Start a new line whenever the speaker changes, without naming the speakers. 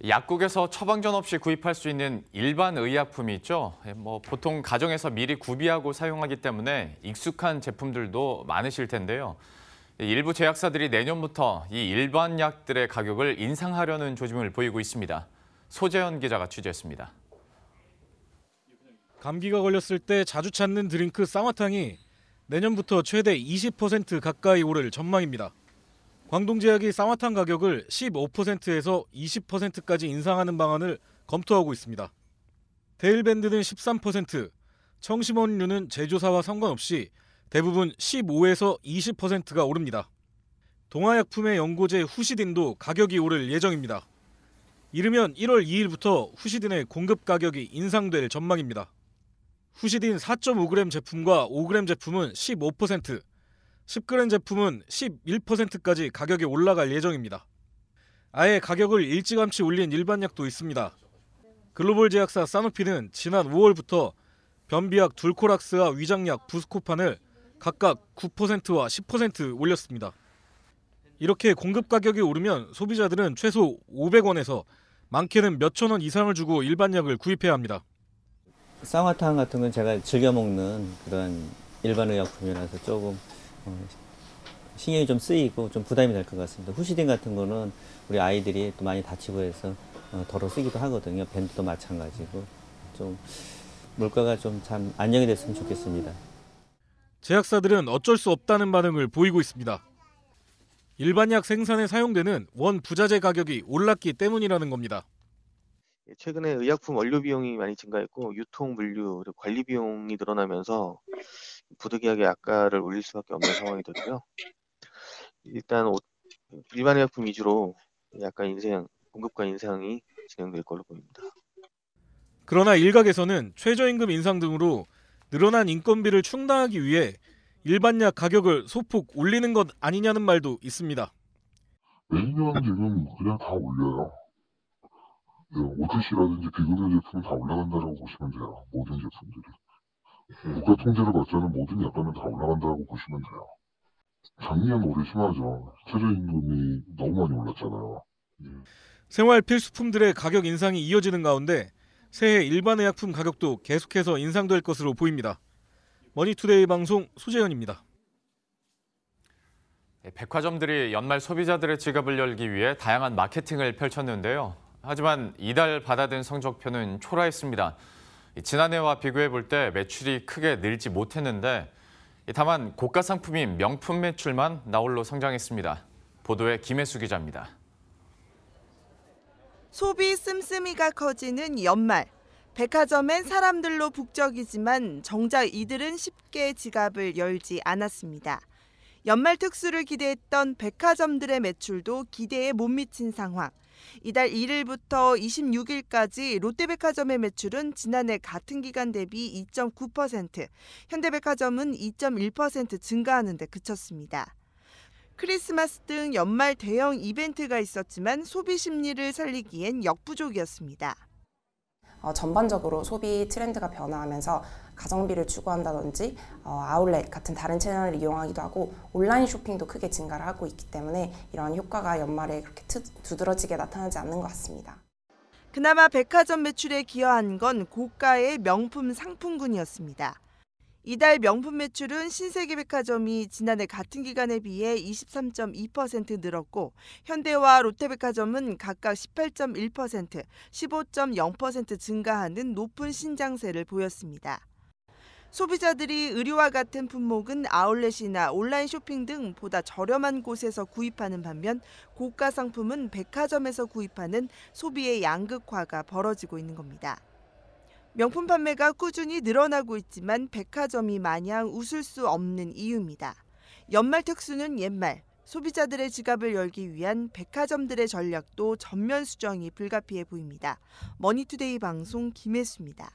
약국에서 처방전 없이 구입할 수 있는 일반 의약품이 있죠. 보통 가정에서 미리 구비하고 사용하기 때문에 익숙한 제품들도 많으실 텐데요. 일부 제약사들이 내년부터 이 일반 약들의 가격을 인상하려는 조짐을 보이고 있습니다. 소재현 기자가 취재했습니다.
감기가 걸렸을 때 자주 찾는 드링크 쌍화탕이 내년부터 최대 20% 가까이 오를 전망입니다. 광동제약이 쌍화탕 가격을 15%에서 20%까지 인상하는 방안을 검토하고 있습니다. 데일밴드는 13%, 청심원류는 제조사와 상관없이 대부분 15에서 20%가 오릅니다. 동아약품의 연고제 후시딘도 가격이 오를 예정입니다. 이르면 1월 2일부터 후시딘의 공급 가격이 인상될 전망입니다. 후시딘 4.5g 제품과 5g 제품은 15%, 10g 제품은 11%까지 가격이 올라갈 예정입니다. 아예 가격을 일찌감치 올린 일반 약도 있습니다. 글로벌 제약사 사노피는 지난 5월부터 변비약 둘코락스와 위장약 부스코판을 각각 9%와 10% 올렸습니다. 이렇게 공급 가격이 오르면 소비자들은 최소 500원에서 많게는 몇천 원 이상을 주고 일반 약을 구입해야 합니다.
쌍화탕 같은 건 제가 즐겨 먹는 그런 일반 의약품이라서 조금 신경이 좀 쓰이고 좀 부담이 될 것 같습니다. 후시딘 같은 거는 우리 아이들이 또 많이 다치고 해서 덜어 쓰기도 하거든요. 밴드도 마찬가지고 좀 물가가 좀 참 안정이 됐으면 좋겠습니다.
제약사들은 어쩔 수 없다는 반응을 보이고 있습니다. 일반 약 생산에 사용되는 원 부자재 가격이 올랐기 때문이라는 겁니다.
최근에 의약품 원료 비용이 많이 증가했고 유통, 물류, 그리고 관리 비용이 늘어나면서 부득이하게 약가를 올릴 수밖에 없는 상황이거든요. 일단 일반 의약품 위주로 약간 공급과 인상이 진행될 걸로 보입니다.
그러나 일각에서는 최저임금 인상 등으로 늘어난 인건비를 충당하기 위해 일반 약 가격을 소폭 올리는 것 아니냐는 말도 있습니다.
매년 지금 그냥 다 올려요. OTC라든지 비급여 제품 다 올라간다고 보시면 돼요. 모든 제품들이. 물가 통제를 받지 않은 모든 약가는 다 올라간다고 보시면 돼요. 작년 올해 심하죠. 최저임금이 너무 많이 올랐잖아요.
생활 필수품들의 가격 인상이 이어지는 가운데 새해 일반 의약품 가격도 계속해서 인상될 것으로 보입니다. 머니투데이 방송 소재현입니다.
백화점들이 연말 소비자들의 지갑을 열기 위해 다양한 마케팅을 펼쳤는데요. 하지만 이달 받아든 성적표는 초라했습니다. 지난해와 비교해 볼 때 매출이 크게 늘지 못했는데 다만 고가 상품인 명품 매출만 나홀로 성장했습니다. 보도에 김혜수 기자입니다.
소비 씀씀이가 커지는 연말. 백화점엔 사람들로 북적이지만 정작 이들은 쉽게 지갑을 열지 않았습니다. 연말 특수를 기대했던 백화점들의 매출도 기대에 못 미친 상황. 이달 1일부터 26일까지 롯데백화점의 매출은 지난해 같은 기간 대비 2.9%, 현대백화점은 2.1% 증가하는 데 그쳤습니다. 크리스마스 등 연말 대형 이벤트가 있었지만 소비 심리를 살리기엔 역부족이었습니다.
전반적으로 소비 트렌드가 변화하면서 가성비를 추구한다든지 아울렛 같은 다른 채널을 이용하기도 하고 온라인 쇼핑도 크게 증가를 하고 있기 때문에 이러한 효과가 연말에 그렇게 두드러지게 나타나지 않는 것 같습니다.
그나마 백화점 매출에 기여한 건 고가의 명품 상품군이었습니다. 이달 명품 매출은 신세계백화점이 지난해 같은 기간에 비해 23.2% 늘었고 현대와 롯데백화점은 각각 18.1%, 15.0% 증가하는 높은 신장세를 보였습니다. 소비자들이 의류와 같은 품목은 아울렛이나 온라인 쇼핑 등 보다 저렴한 곳에서 구입하는 반면 고가 상품은 백화점에서 구입하는 소비의 양극화가 벌어지고 있는 겁니다. 명품 판매가 꾸준히 늘어나고 있지만 백화점이 마냥 웃을 수 없는 이유입니다. 연말 특수는 옛말, 소비자들의 지갑을 열기 위한 백화점들의 전략도 전면 수정이 불가피해 보입니다. 머니투데이 방송 김혜수입니다.